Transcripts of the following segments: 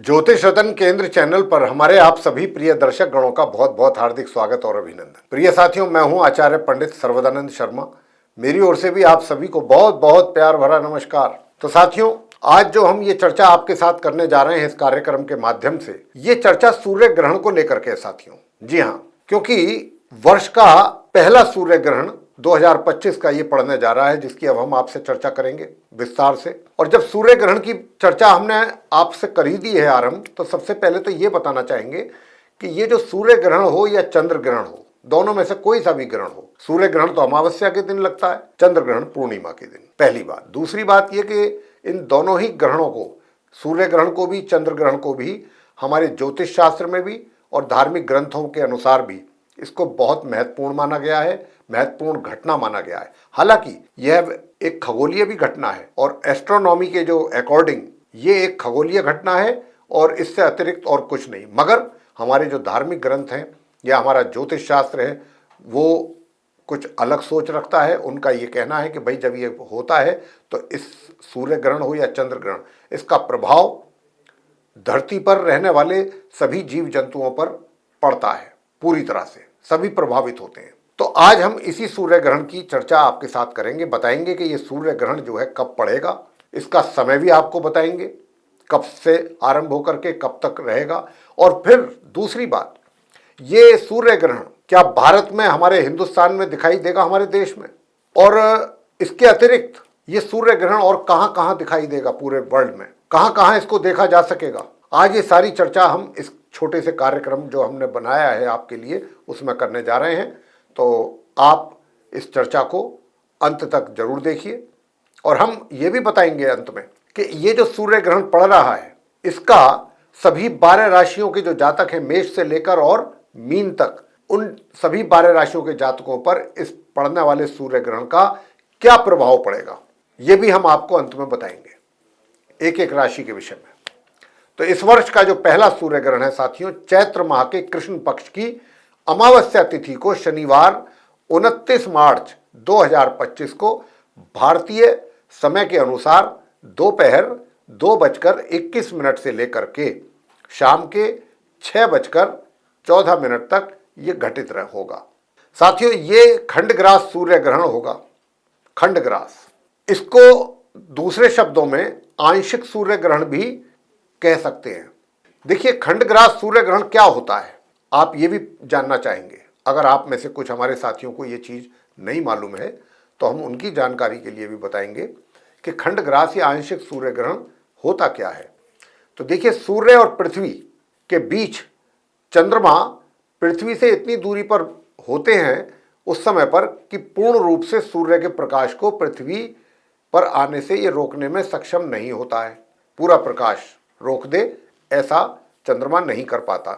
ज्योतिष रतन केंद्र चैनल पर हमारे आप सभी प्रिय दर्शक गणों का बहुत बहुत हार्दिक स्वागत और अभिनंदन। प्रिय साथियों, मैं हूं आचार्य पंडित सर्वदानंद शर्मा। मेरी ओर से भी आप सभी को बहुत बहुत प्यार भरा नमस्कार। तो साथियों, आज जो हम ये चर्चा आपके साथ करने जा रहे हैं इस कार्यक्रम के माध्यम से, ये चर्चा सूर्य ग्रहण को लेकर के साथियों। जी हाँ, क्योंकि वर्ष का पहला सूर्य ग्रहण 2025 का ये पड़ने जा रहा है, जिसकी अब हम आपसे चर्चा करेंगे विस्तार से। और जब सूर्य ग्रहण की चर्चा हमने आपसे करी दी है आरंभ, तो सबसे पहले तो ये बताना चाहेंगे कि ये जो सूर्य ग्रहण हो या चंद्र ग्रहण हो, दोनों में से कोई सा भी ग्रहण हो, सूर्य ग्रहण तो अमावस्या के दिन लगता है, चंद्र ग्रहण पूर्णिमा के दिन। पहली बात। दूसरी बात ये कि इन दोनों ही ग्रहणों को, सूर्य ग्रहण को भी चंद्र ग्रहण को भी, हमारे ज्योतिष शास्त्र में भी और धार्मिक ग्रंथों के अनुसार भी इसको बहुत महत्वपूर्ण माना गया है, महत्वपूर्ण घटना माना गया है। हालांकि यह एक खगोलीय भी घटना है और एस्ट्रोनॉमी के जो अकॉर्डिंग ये एक खगोलीय घटना है और इससे अतिरिक्त और कुछ नहीं। मगर हमारे जो धार्मिक ग्रंथ हैं या हमारा ज्योतिष शास्त्र है वो कुछ अलग सोच रखता है। उनका ये कहना है कि भाई जब ये होता है तो इस सूर्य ग्रहण हो या चंद्र ग्रहण, इसका प्रभाव धरती पर रहने वाले सभी जीव जंतुओं पर पड़ता है, पूरी तरह से सभी प्रभावित होते हैं। तो आज हम इसी सूर्य ग्रहण की चर्चा आपके साथ करेंगे, बताएंगे कि ये सूर्य ग्रहण जो है कब पड़ेगा, इसका समय भी आपको बताएंगे, कब से आरंभ होकर के कब तक रहेगा। और फिर दूसरी बात, ये सूर्य ग्रहण क्या भारत में, हमारे हिंदुस्तान में दिखाई देगा, हमारे देश में, और इसके अतिरिक्त ये सूर्य ग्रहण और कहां कहां दिखाई देगा, पूरे वर्ल्ड में कहां कहां इसको देखा जा सकेगा। आज ये सारी चर्चा हम इस छोटे से कार्यक्रम जो हमने बनाया है आपके लिए उसमें करने जा रहे हैं। तो आप इस चर्चा को अंत तक जरूर देखिए। और हम ये भी बताएंगे अंत में कि ये जो सूर्य ग्रहण पड़ रहा है, इसका सभी 12 राशियों के जो जातक हैं, मेष से लेकर और मीन तक, उन सभी 12 राशियों के जातकों पर इस पड़ने वाले सूर्य ग्रहण का क्या प्रभाव पड़ेगा, ये भी हम आपको अंत में बताएंगे, एक एक राशि के विषय में। तो इस वर्ष का जो पहला सूर्य ग्रहण है साथियों, चैत्र माह के कृष्ण पक्ष की अमावस्या तिथि को शनिवार 29 मार्च 2025 को भारतीय समय के अनुसार दोपहर 2:21 से लेकर के शाम के 6:14 तक ये घटित होगा। साथियों, ये खंडग्रास सूर्य ग्रहण होगा। खंडग्रास, इसको दूसरे शब्दों में आंशिक सूर्य ग्रहण भी कह सकते हैं। देखिए, खंडग्रास सूर्य ग्रहण क्या होता है, आप ये भी जानना चाहेंगे। अगर आप में से कुछ हमारे साथियों को ये चीज नहीं मालूम है तो हम उनकी जानकारी के लिए भी बताएंगे कि खंडग्रास या आंशिक सूर्य ग्रहण होता क्या है। तो देखिए, सूर्य और पृथ्वी के बीच चंद्रमा पृथ्वी से इतनी दूरी पर होते हैं उस समय पर कि पूर्ण रूप से सूर्य के प्रकाश को पृथ्वी पर आने से ये रोकने में सक्षम नहीं होता है। पूरा प्रकाश रोक दे ऐसा चंद्रमा नहीं कर पाता।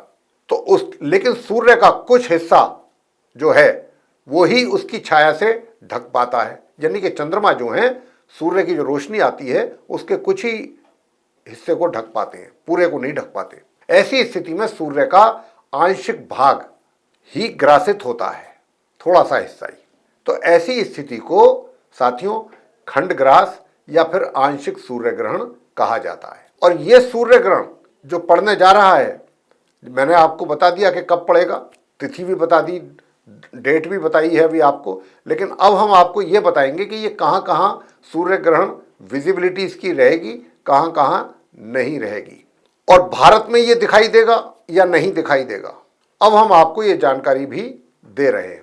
तो लेकिन सूर्य का कुछ हिस्सा जो है वो ही उसकी छाया से ढक पाता है। यानी कि चंद्रमा जो है, सूर्य की जो रोशनी आती है उसके कुछ ही हिस्से को ढक पाते हैं, पूरे को नहीं ढक पाते। ऐसी स्थिति में सूर्य का आंशिक भाग ही ग्रासित होता है, थोड़ा सा हिस्सा ही। तो ऐसी स्थिति को साथियों खंडग्रास या फिर आंशिक सूर्य ग्रहण कहा जाता है। और यह सूर्य ग्रहण जो पड़ने जा रहा है, मैंने आपको बता दिया कि कब पड़ेगा, तिथि भी बता दी, डेट भी बताई है अभी आपको। लेकिन अब हम आपको ये बताएंगे कि ये कहाँ कहाँ सूर्य ग्रहण विजिबिलिटी इसकी रहेगी, कहाँ कहाँ नहीं रहेगी, और भारत में ये दिखाई देगा या नहीं दिखाई देगा। अब हम आपको ये जानकारी भी दे रहे हैं।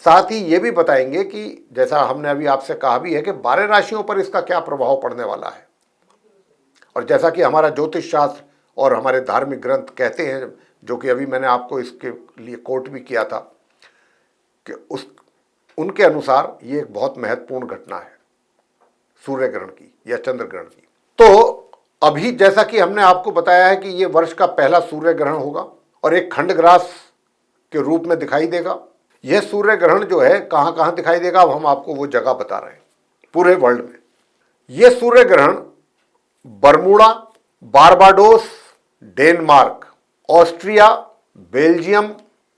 साथ ही ये भी बताएंगे कि जैसा हमने अभी आपसे कहा भी है कि 12 राशियों पर इसका क्या प्रभाव पड़ने वाला है। और जैसा कि हमारा ज्योतिष शास्त्र और हमारे धार्मिक ग्रंथ कहते हैं, जो कि अभी मैंने आपको इसके लिए कोट भी किया था, कि उनके अनुसार ये एक बहुत महत्वपूर्ण घटना है सूर्य ग्रहण की या चंद्र ग्रहण की। तो अभी जैसा कि हमने आपको बताया है कि ये वर्ष का पहला सूर्य ग्रहण होगा और एक खंडग्रास के रूप में दिखाई देगा। यह सूर्य ग्रहण जो है कहाँ कहाँ दिखाई देगा, अब हम आपको वो जगह बता रहे हैं पूरे वर्ल्ड में। यह सूर्य ग्रहण Bermuda, Barbados, Denmark, Austria, Belgium,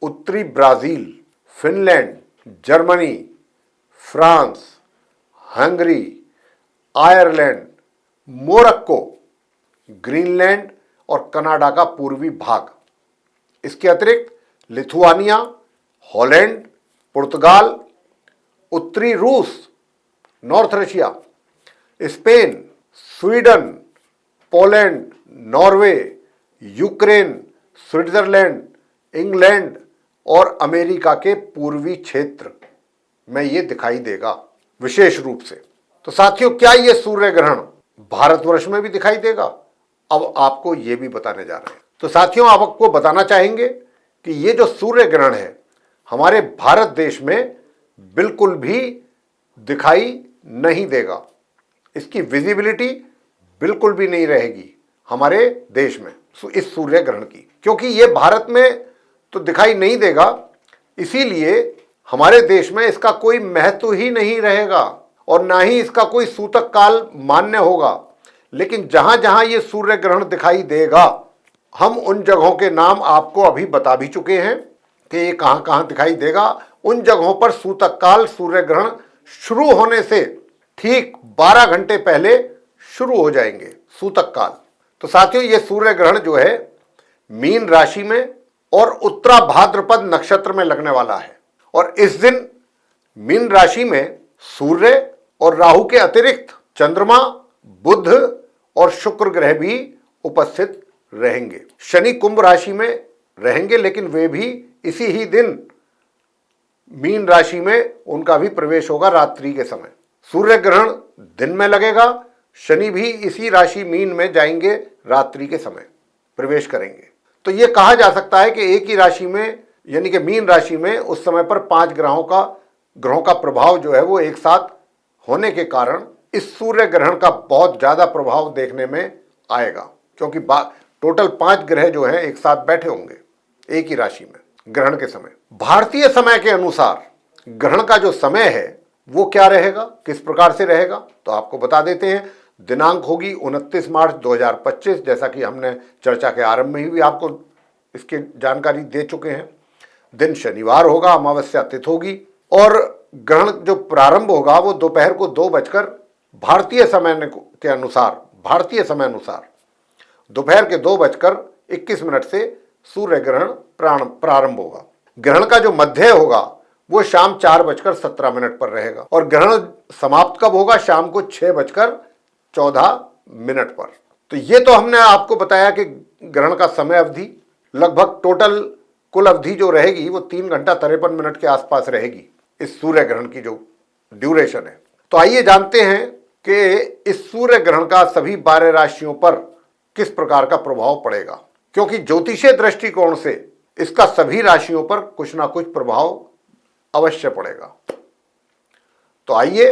उत्तरी Brazil, Finland, Germany, France, Hungary, Ireland, Morocco, Greenland और कनाडा का पूर्वी भाग। इसके अतिरिक्त लिथुआनिया, हॉलैंड, पुर्तगाल, उत्तरी रूस, north Russia, Spain, Sweden, Poland, Norway, Ukraine, Switzerland, England और अमेरिका के पूर्वी क्षेत्र में ये दिखाई देगा विशेष रूप से। तो साथियों, क्या ये सूर्य ग्रहण भारतवर्ष में भी दिखाई देगा? अब आपको ये भी बताने जा रहे हैं। तो साथियों, आपको बताना चाहेंगे कि ये जो सूर्य ग्रहण है हमारे भारत देश में बिल्कुल भी दिखाई नहीं देगा। इसकी विजिबिलिटी बिल्कुल भी नहीं रहेगी हमारे देश में इस सूर्य ग्रहण की, क्योंकि ये भारत में तो दिखाई नहीं देगा, इसीलिए हमारे देश में इसका कोई महत्व ही नहीं रहेगा और ना ही इसका कोई सूतक काल मान्य होगा। लेकिन जहां जहां ये सूर्य ग्रहण दिखाई देगा, हम उन जगहों के नाम आपको अभी बता भी चुके हैं कि ये कहां कहां दिखाई देगा। उन जगहों पर सूतक काल सूर्य ग्रहण शुरू होने से ठीक 12 घंटे पहले शुरू हो जाएंगे सूतक काल। तो साथियों, ये सूर्य ग्रहण जो है मीन राशि में और उत्तरा भाद्रपद नक्षत्र में लगने वाला है और इस दिन मीन राशि में सूर्य और राहु के अतिरिक्त चंद्रमा, बुध और शुक्र ग्रह भी उपस्थित रहेंगे। शनि कुंभ राशि में रहेंगे, लेकिन वे भी इसी ही दिन मीन राशि में उनका भी प्रवेश होगा रात्रि के समय। सूर्य ग्रहण दिन में लगेगा, शनि भी इसी राशि मीन में जाएंगे, रात्रि के समय प्रवेश करेंगे। तो यह कहा जा सकता है कि एक ही राशि में यानी कि मीन राशि में उस समय पर 5 ग्रहों का प्रभाव जो है वो एक साथ होने के कारण इस सूर्य ग्रहण का बहुत ज्यादा प्रभाव देखने में आएगा, क्योंकि टोटल 5 ग्रह जो हैं एक साथ बैठे होंगे एक ही राशि में ग्रहण के समय। भारतीय समय के अनुसार ग्रहण का जो समय है वो क्या रहेगा, किस प्रकार से रहेगा, तो आपको बता देते हैं। दिनांक होगी 29 मार्च 2025, जैसा कि हमने चर्चा के आरंभ में ही आपको इसकी जानकारी दे चुके हैं। दिन शनिवार होगा, अमावस्या तिथि होगी और ग्रहण जो प्रारंभ होगा वो दोपहर को 2 बजकर भारतीय समय अनुसार दोपहर के 2:21 से सूर्य ग्रहण प्रारंभ होगा। ग्रहण का जो मध्य होगा वो शाम 4:17 पर रहेगा और ग्रहण समाप्त कब होगा? शाम को 6:14 पर। तो ये तो हमने आपको बताया कि ग्रहण का समय अवधि लगभग टोटल कुल अवधि जो रहेगी वो 3 घंटा 53 मिनट के आसपास रहेगी इस सूर्य ग्रहण की जो ड्यूरेशन है। तो आइए जानते हैं कि इस सूर्य ग्रहण का सभी 12 राशियों पर किस प्रकार का प्रभाव पड़ेगा, क्योंकि ज्योतिषीय दृष्टिकोण से इसका सभी राशियों पर कुछ ना कुछ प्रभाव अवश्य पड़ेगा। तो आइए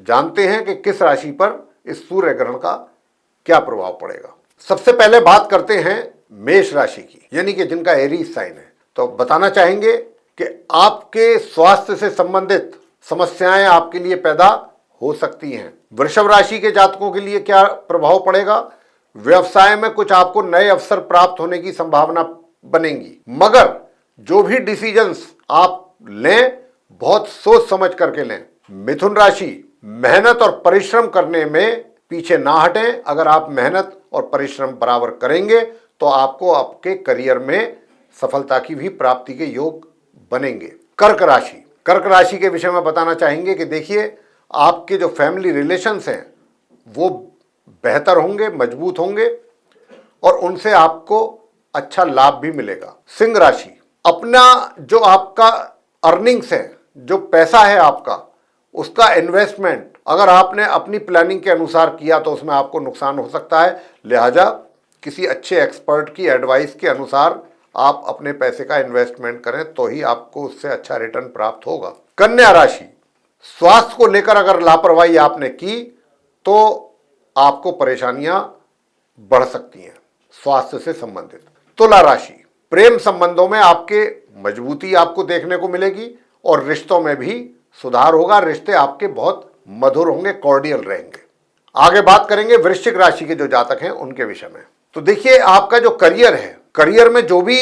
जानते हैं कि किस राशि पर इस सूर्य ग्रहण का क्या प्रभाव पड़ेगा। सबसे पहले बात करते हैं मेष राशि की, यानी कि जिनका एरीज साइन है। तो बताना चाहेंगे कि आपके स्वास्थ्य से संबंधित समस्याएं आपके लिए पैदा हो सकती हैं। वृषभ राशि के जातकों के लिए क्या प्रभाव पड़ेगा? व्यवसाय में कुछ आपको नए अवसर प्राप्त होने की संभावना बनेगी, मगर जो भी डिसीजंस आप लें बहुत सोच समझ करके लें। मिथुन राशि, मेहनत और परिश्रम करने में पीछे ना हटें। अगर आप मेहनत और परिश्रम बराबर करेंगे तो आपको आपके करियर में सफलता की भी प्राप्ति के योग बनेंगे। कर्क राशि के विषय में बताना चाहेंगे कि देखिए, आपके जो फैमिली रिलेशंस हैं वो बेहतर होंगे, मजबूत होंगे और उनसे आपको अच्छा लाभ भी मिलेगा। सिंह राशि, अपना जो आपका अर्निंग्स है, जो पैसा है आपका, उसका इन्वेस्टमेंट अगर आपने अपनी प्लानिंग के अनुसार किया तो उसमें आपको नुकसान हो सकता है। लिहाजा किसी अच्छे एक्सपर्ट की एडवाइस के अनुसार आप अपने पैसे का इन्वेस्टमेंट करें तो ही आपको उससे अच्छा रिटर्न प्राप्त होगा। कन्या राशि, स्वास्थ्य को लेकर अगर लापरवाही आपने की तो आपको परेशानियां बढ़ सकती हैं स्वास्थ्य से संबंधित। तुला राशि, प्रेम संबंधों में आपके मजबूती आपको देखने को मिलेगी और रिश्तों में भी सुधार होगा। रिश्ते आपके बहुत मधुर होंगे, कॉर्डियल रहेंगे। आगे बात करेंगे वृश्चिक राशि के जो जातक हैं उनके विषय में। तो देखिए, आपका जो करियर है, करियर में जो भी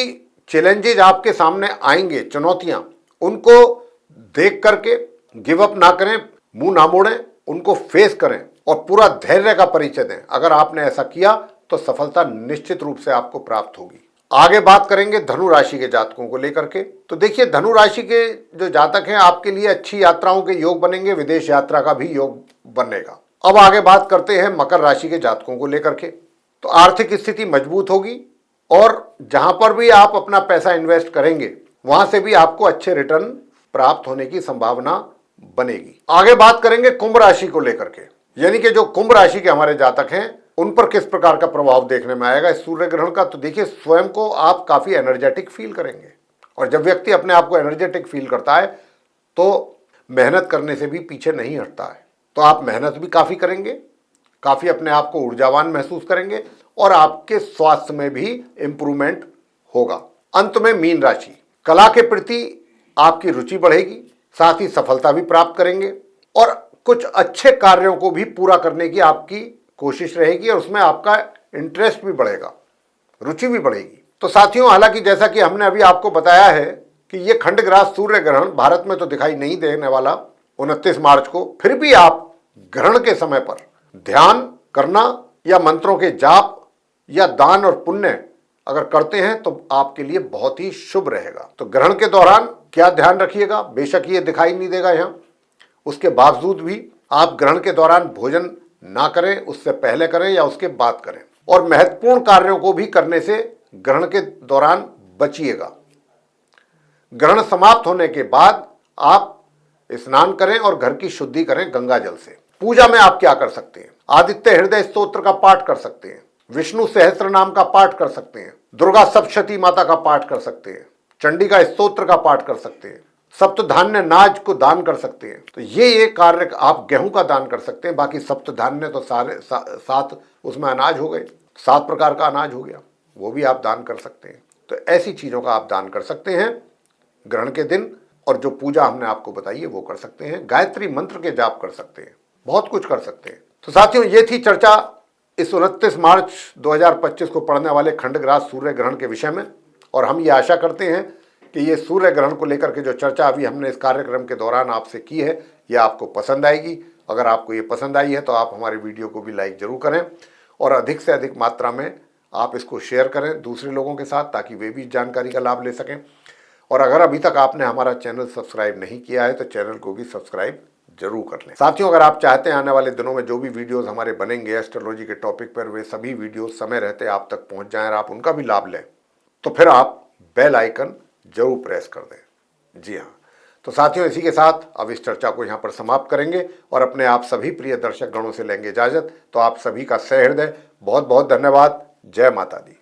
चैलेंजेज आपके सामने आएंगे, चुनौतियां, उनको देख करके गिव अप ना करें, मुंह ना मोड़ें, उनको फेस करें और पूरा धैर्य का परिचय दें। अगर आपने ऐसा किया तो सफलता निश्चित रूप से आपको प्राप्त होगी। आगे बात करेंगे धनु राशि के जातकों को लेकर के। तो देखिए, धनु राशि के जो जातक हैं आपके लिए अच्छी यात्राओं के योग बनेंगे, विदेश यात्रा का भी योग बनेगा। अब आगे बात करते हैं मकर राशि के जातकों को लेकर के। तो आर्थिक स्थिति मजबूत होगी और जहां पर भी आप अपना पैसा इन्वेस्ट करेंगे वहां से भी आपको अच्छे रिटर्न प्राप्त होने की संभावना बनेगी। आगे बात करेंगे कुंभ राशि को लेकर के, यानी कि जो कुंभ राशि के हमारे जातक हैं उन पर किस प्रकार का प्रभाव देखने में आएगा इस सूर्य ग्रहण का। तो देखिए, स्वयं को आप काफी एनर्जेटिक फील करेंगे और जब व्यक्ति अपने आप को एनर्जेटिक फील करता है तो मेहनत करने से भी पीछे नहीं हटता है। तो आप मेहनत भी काफी करेंगे, काफी अपने आप को ऊर्जावान महसूस करेंगे और आपके स्वास्थ्य में भी इंप्रूवमेंट होगा। अंत में मीन राशि, कला के प्रति आपकी रुचि बढ़ेगी, साथ ही सफलता भी प्राप्त करेंगे और कुछ अच्छे कार्यों को भी पूरा करने की आपकी कोशिश रहेगी और उसमें आपका इंटरेस्ट भी बढ़ेगा, रुचि भी बढ़ेगी। तो साथियों, हालांकि जैसा कि हमने अभी आपको बताया है कि ये खंडग्रास सूर्य ग्रहण भारत में तो दिखाई नहीं देने वाला 29 मार्च को, फिर भी आप ग्रहण के समय पर ध्यान करना या मंत्रों के जाप या दान और पुण्य अगर करते हैं तो आपके लिए बहुत ही शुभ रहेगा। तो ग्रहण के दौरान क्या ध्यान रखिएगा, बेशक ये दिखाई नहीं देगा यहाँ, उसके बावजूद भी आप ग्रहण के दौरान भोजन ना करें, उससे पहले करें या उसके बाद करें और महत्वपूर्ण कार्यों को भी करने से ग्रहण के दौरान बचिएगा। ग्रहण समाप्त होने के बाद आप स्नान करें और घर की शुद्धि करें गंगा जल से। पूजा में आप क्या कर सकते हैं, आदित्य हृदय स्तोत्र का पाठ कर सकते हैं, विष्णु सहस्त्र नाम का पाठ कर सकते हैं, दुर्गा सप्तशती माता का पाठ कर सकते हैं, चंडी का स्तोत्र का पाठ कर सकते हैं, सप्त धान्य नाज को दान कर सकते हैं। तो ये कार्य आप गेहूं का दान कर सकते हैं, बाकी सप्त धान्य तो सारे सात उसमें अनाज हो गए, 7 प्रकार का अनाज हो गया, वो भी आप दान कर सकते हैं। तो ऐसी चीजों का आप दान कर सकते हैं ग्रहण के दिन और जो पूजा हमने आपको बताई है वो कर सकते हैं, गायत्री मंत्र के जाप कर सकते हैं, बहुत कुछ कर सकते हैं। तो साथियों, ये थी चर्चा इस 29 मार्च 2025 को पड़ने वाले खंडग्रास सूर्य ग्रहण के विषय में और हम ये आशा करते हैं कि ये सूर्य ग्रहण को लेकर के जो चर्चा अभी हमने इस कार्यक्रम के दौरान आपसे की है ये आपको पसंद आएगी। अगर आपको ये पसंद आई है तो आप हमारे वीडियो को भी लाइक जरूर करें और अधिक से अधिक मात्रा में आप इसको शेयर करें दूसरे लोगों के साथ ताकि वे भी जानकारी का लाभ ले सकें। और अगर अभी तक आपने हमारा चैनल सब्सक्राइब नहीं किया है तो चैनल को भी सब्सक्राइब जरूर कर लें। साथियों, अगर आप चाहते हैं आने वाले दिनों में जो भी वीडियोस हमारे बनेंगे एस्ट्रोलॉजी के टॉपिक पर वे सभी वीडियोस समय रहते आप तक पहुंच जाएं और आप उनका भी लाभ लें, तो फिर आप बेल आइकन जरूर प्रेस कर दें। जी हाँ, तो साथियों, इसी के साथ अब इस चर्चा को यहाँ पर समाप्त करेंगे और अपने आप सभी प्रिय दर्शक गणों से लेंगे इजाजत। तो आप सभी का सहृदय बहुत बहुत धन्यवाद। जय माता दी।